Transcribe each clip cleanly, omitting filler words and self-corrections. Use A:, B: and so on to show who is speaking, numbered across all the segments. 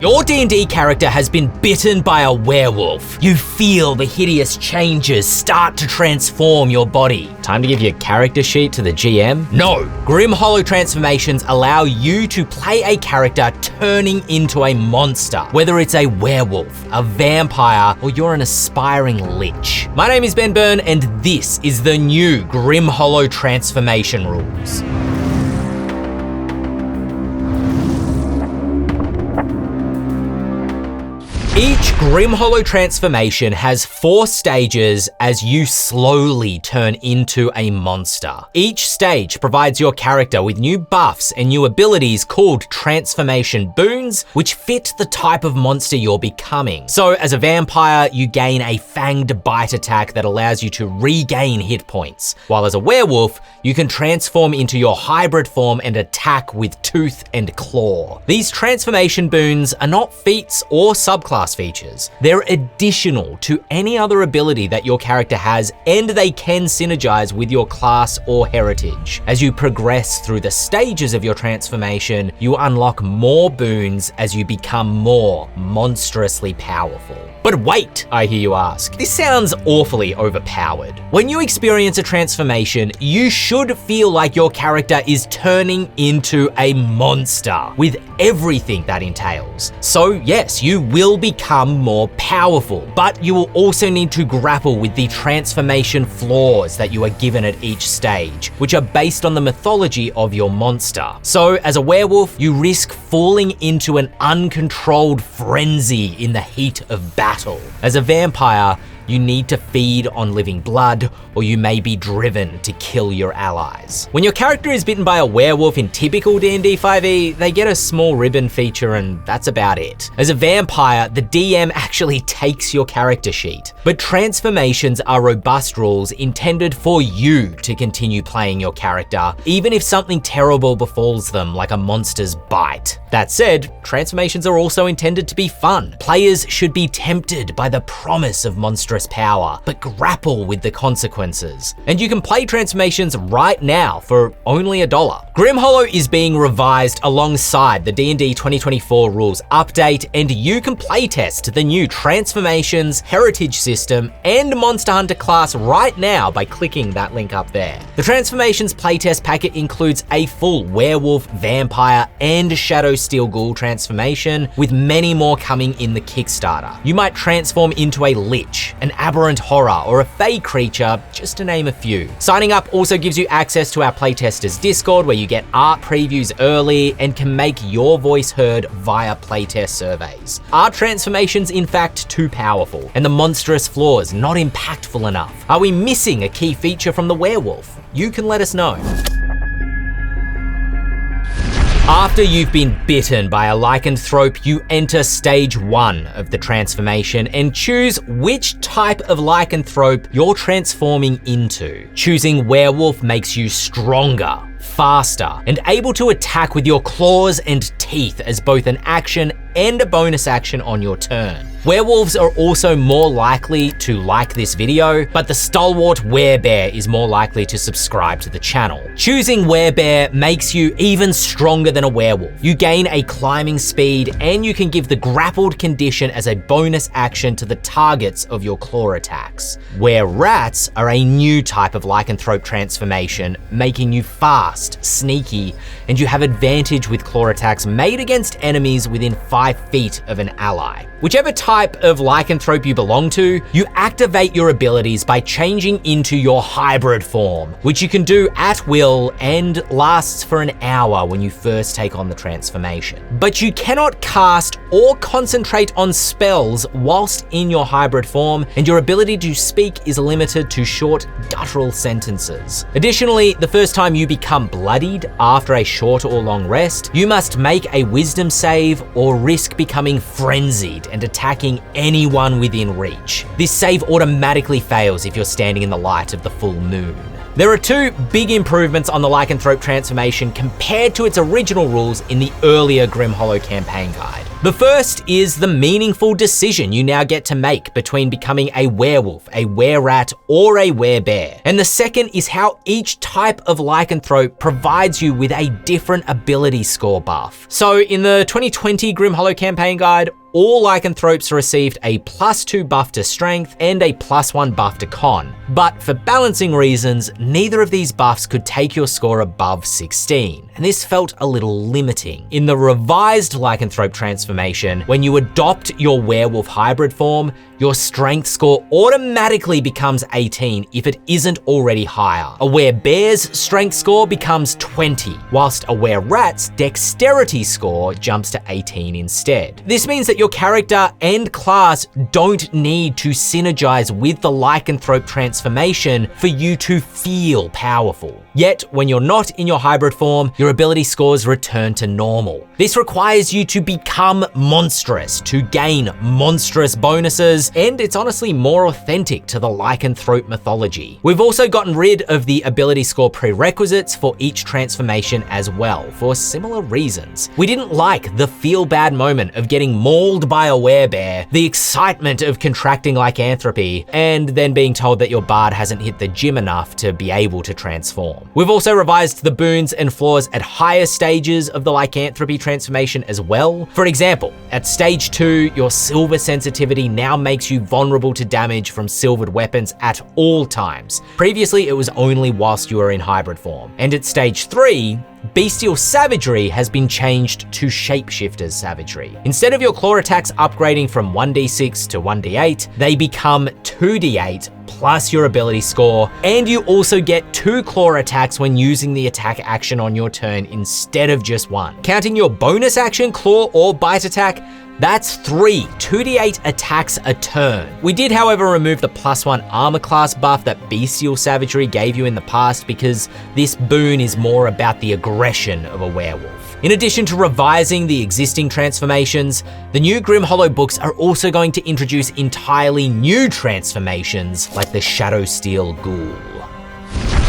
A: Your D&D character has been bitten by a werewolf. You feel the hideous changes start to transform your body. Time to give your character sheet to the GM? No! Grim Hollow transformations allow you to play a character turning into a monster, whether it's a werewolf, a vampire, or you're an aspiring lich. My name is Ben Byrne, and this is the new Grim Hollow transformation rules. Each Grim Hollow transformation has 4 stages as you slowly turn into a monster. Each stage provides your character with new buffs and new abilities called transformation boons, which fit the type of monster you're becoming. So as a vampire, you gain a fanged bite attack that allows you to regain hit points, while as a werewolf, you can transform into your hybrid form and attack with tooth and claw. These transformation boons are not feats or subclass features. They're additional to any other ability that your character has, and they can synergize with your class or heritage. As you progress through the stages of your transformation, you unlock more boons as you become more monstrously powerful. But wait, I hear you ask. This sounds awfully overpowered. When you experience a transformation, you should feel like your character is turning into a monster, with everything that entails. So yes, you will become more powerful, but you will also need to grapple with the transformation flaws that you are given at each stage, which are based on the mythology of your monster. So as a werewolf, you risk falling into an uncontrolled frenzy in the heat of battle. As a vampire, you need to feed on living blood, or you may be driven to kill your allies. When your character is bitten by a werewolf in typical D&D 5e, they get a small ribbon feature and that's about it. As a vampire, the DM actually takes your character sheet. But transformations are robust rules intended for you to continue playing your character, even if something terrible befalls them, like a monster's bite. That said, transformations are also intended to be fun. Players should be tempted by the promise of monstrous power, but grapple with the consequences. And you can play transformations right now for only $1. Grim Hollow is being revised alongside the D&D 2024 rules update, and you can playtest the new transformations, heritage system, and Monster Hunter class right now by clicking that link up there. The transformations playtest packet includes a full werewolf, vampire, and Shadowsteel Ghoul transformation, with many more coming in the Kickstarter. You might transform into a lich, an aberrant horror, or a fey creature, just to name a few. Signing up also gives you access to our playtesters Discord, where you get art previews early and can make your voice heard via playtest surveys. Are transformations in fact too powerful, and the monstrous flaws not impactful enough? Are we missing a key feature from the werewolf? You can let us know. After you've been bitten by a Lycanthrope, you enter stage 1 of the transformation and choose which type of Lycanthrope you're transforming into. Choosing werewolf makes you stronger, faster, and able to attack with your claws and teeth as both an action and a bonus action on your turn. Werewolves are also more likely to like this video, but the stalwart werebear is more likely to subscribe to the channel. Choosing werebear makes you even stronger than a werewolf. You gain a climbing speed, and you can give the grappled condition as a bonus action to the targets of your claw attacks. Were-rats are a new type of Lycanthrope transformation, making you fast, sneaky, and you have advantage with claw attacks made against enemies within 5 feet of an ally. Whichever type of Lycanthrope you belong to, you activate your abilities by changing into your hybrid form, which you can do at will and lasts for an hour when you first take on the transformation. But you cannot cast or concentrate on spells whilst in your hybrid form, and your ability to speak is limited to short guttural sentences. Additionally, the first time you become bloodied after a short or long rest, you must make a wisdom save or risk becoming frenzied and attacking anyone within reach. This save automatically fails if you're standing in the light of the full moon. There are 2 big improvements on the Lycanthrope transformation compared to its original rules in the earlier Grim Hollow campaign guide. The first is the meaningful decision you now get to make between becoming a werewolf, a were-rat, or a were-bear. And the second is how each type of Lycanthrope provides you with a different ability score buff. So in the 2020 Grim Hollow campaign guide, all Lycanthropes received a +2 buff to strength and a +1 buff to con. But for balancing reasons, neither of these buffs could take your score above 16, and this felt a little limiting. In the revised Lycanthrope transformation, when you adopt your werewolf hybrid form, your strength score automatically becomes 18 if it isn't already higher. A were-bear's strength score becomes 20, whilst a were-rat's dexterity score jumps to 18 instead. This means that your character and class don't need to synergize with the Lycanthrope transformation for you to feel powerful. Yet, when you're not in your hybrid form, your ability scores return to normal. This requires you to become monstrous, to gain monstrous bonuses, and it's honestly more authentic to the Lycanthrope mythology. We've also gotten rid of the ability score prerequisites for each transformation as well, for similar reasons. We didn't like the feel-bad moment of getting mauled by a werebear, the excitement of contracting lycanthropy, and then being told that your bard hasn't hit the gym enough to be able to transform. We've also revised the boons and flaws at higher stages of the lycanthropy transformation as well. For example, at stage 2, your silver sensitivity now makes you vulnerable to damage from silvered weapons at all times. Previously, it was only whilst you were in hybrid form. And at stage 3, Bestial Savagery has been changed to Shapeshifter's Savagery. Instead of your claw attacks upgrading from 1d6 to 1d8, they become 2d8 plus your ability score, and you also get 2 claw attacks when using the attack action on your turn instead of just 1. Counting your bonus action, claw or bite attack, that's 3 2d8 attacks a turn. We did, however, remove the +1 armor class buff that Bestial Savagery gave you in the past because this boon is more about the aggression of a werewolf. In addition to revising the existing transformations, the new Grim Hollow books are also going to introduce entirely new transformations like the Shadowsteel Ghoul.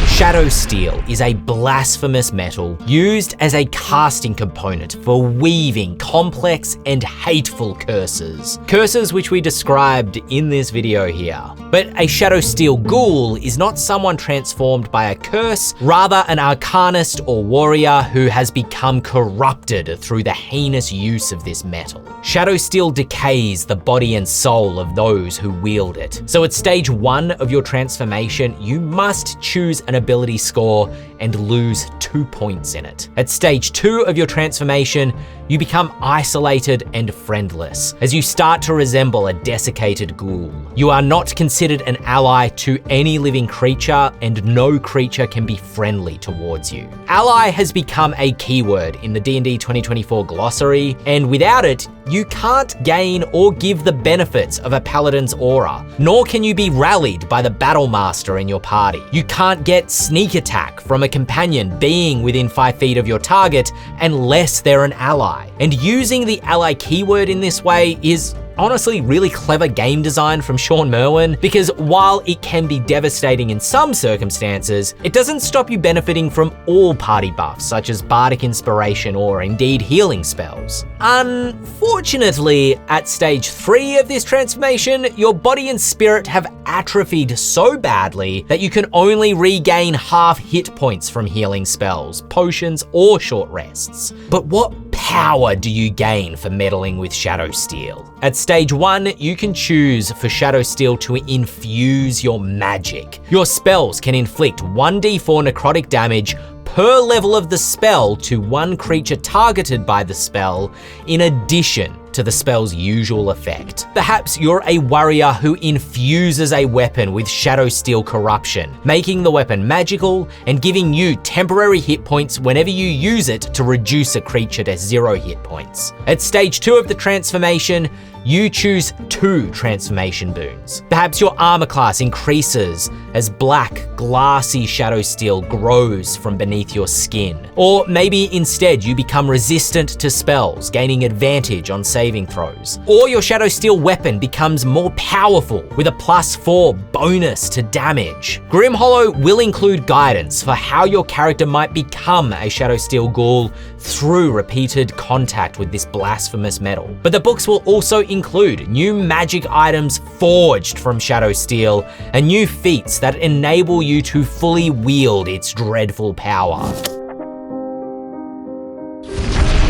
A: Shadowsteel is a blasphemous metal used as a casting component for weaving complex and hateful curses. Curses which we described in this video here. But a Shadowsteel Ghoul is not someone transformed by a curse, rather an arcanist or warrior who has become corrupted through the heinous use of this metal. Shadowsteel decays the body and soul of those who wield it. So at stage 1 of your transformation, you must choose an ability score and lose 2 points in it. At stage 2 of your transformation, you become isolated and friendless as you start to resemble a desiccated ghoul. You are not considered an ally to any living creature, and no creature can be friendly towards you. Ally has become a keyword in the D&D 2024 glossary, and without it, you can't gain or give the benefits of a paladin's aura, nor can you be rallied by the battle master in your party. You can't get sneak attack from a companion being within 5 feet of your target unless they're an ally. And using the ally keyword in this way is honestly really clever game design from Sean Merwin, because while it can be devastating in some circumstances, it doesn't stop you benefiting from all party buffs such as bardic inspiration or indeed healing spells. Unfortunately, at stage 3 of this transformation, your body and spirit have atrophied so badly that you can only regain half hit points from healing spells, potions, or short rests. But what power do you gain for meddling with Shadowsteel? At stage 1, you can choose for Shadowsteel to infuse your magic. Your spells can inflict 1d4 necrotic damage per level of the spell to one creature targeted by the spell, in addition to the spell's usual effect. Perhaps you're a warrior who infuses a weapon with Shadowsteel corruption, making the weapon magical and giving you temporary hit points whenever you use it to reduce a creature to 0 hit points. At stage 2 of the transformation, you choose 2 transformation boons. Perhaps your armor class increases as black, glassy Shadowsteel grows from beneath your skin. Or maybe instead you become resistant to spells, gaining advantage on saving saving throws. Or your Shadowsteel weapon becomes more powerful with a +4 bonus to damage. Grim Hollow will include guidance for how your character might become a Shadowsteel Ghoul through repeated contact with this blasphemous metal. But the books will also include new magic items forged from Shadowsteel and new feats that enable you to fully wield its dreadful power.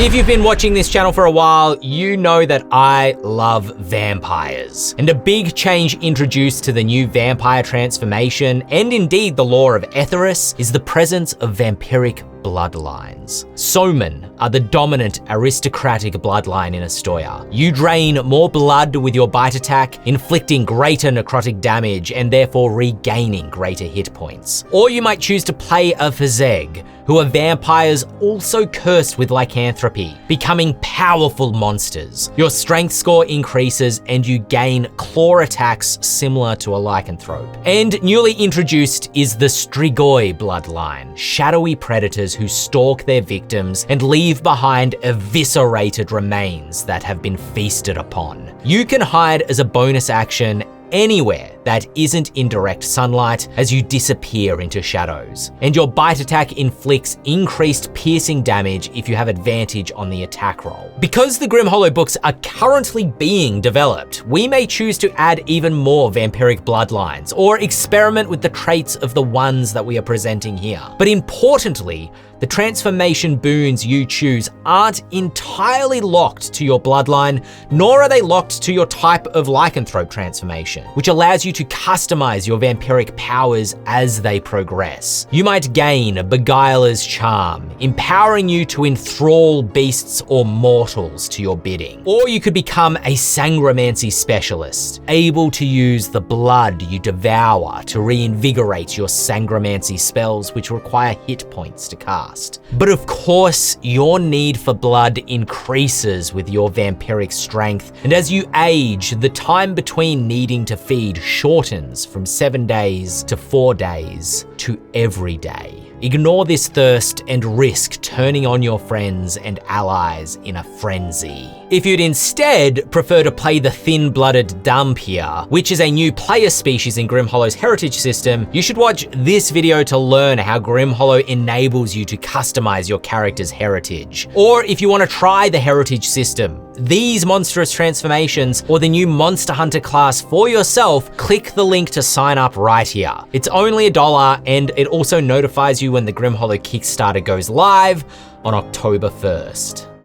A: If you've been watching this channel for a while, you know that I love vampires. And a big change introduced to the new vampire transformation, and indeed the lore of Etheris, is the presence of vampiric bloodlines. Somen are the dominant aristocratic bloodline in Astoria. You drain more blood with your bite attack, inflicting greater necrotic damage and therefore regaining greater hit points. Or you might choose to play a Phazeg, who are vampires also cursed with lycanthropy, becoming powerful monsters. Your strength score increases and you gain claw attacks similar to a lycanthrope. And newly introduced is the Strigoi bloodline, shadowy predators who stalk their victims and leave behind eviscerated remains that have been feasted upon. You can hide as a bonus action anywhere that isn't in direct sunlight as you disappear into shadows. And your bite attack inflicts increased piercing damage if you have advantage on the attack roll. Because the Grim Hollow books are currently being developed, we may choose to add even more vampiric bloodlines or experiment with the traits of the ones that we are presenting here. But importantly, the transformation boons you choose aren't entirely locked to your bloodline, nor are they locked to your type of lycanthrope transformation, which allows you to customize your vampiric powers as they progress. You might gain Beguiler's Charm, empowering you to enthrall beasts or mortals to your bidding. Or you could become a Sangromancy specialist, able to use the blood you devour to reinvigorate your Sangromancy spells, which require hit points to cast. But of course, your need for blood increases with your vampiric strength, and as you age, the time between needing to feed shortens from 7 days to 4 days to every day. Ignore this thirst and risk turning on your friends and allies in a frenzy. If you'd instead prefer to play the thin-blooded Dhampir, which is a new player species in Grim Hollow's heritage system, you should watch this video to learn how Grim Hollow enables you to customize your character's heritage. Or if you want to try the heritage system, these monstrous transformations, or the new Monster Hunter class for yourself, click the link to sign up right here. It's only $1 and it also notifies you when the Grim Hollow Kickstarter goes live on October 1st.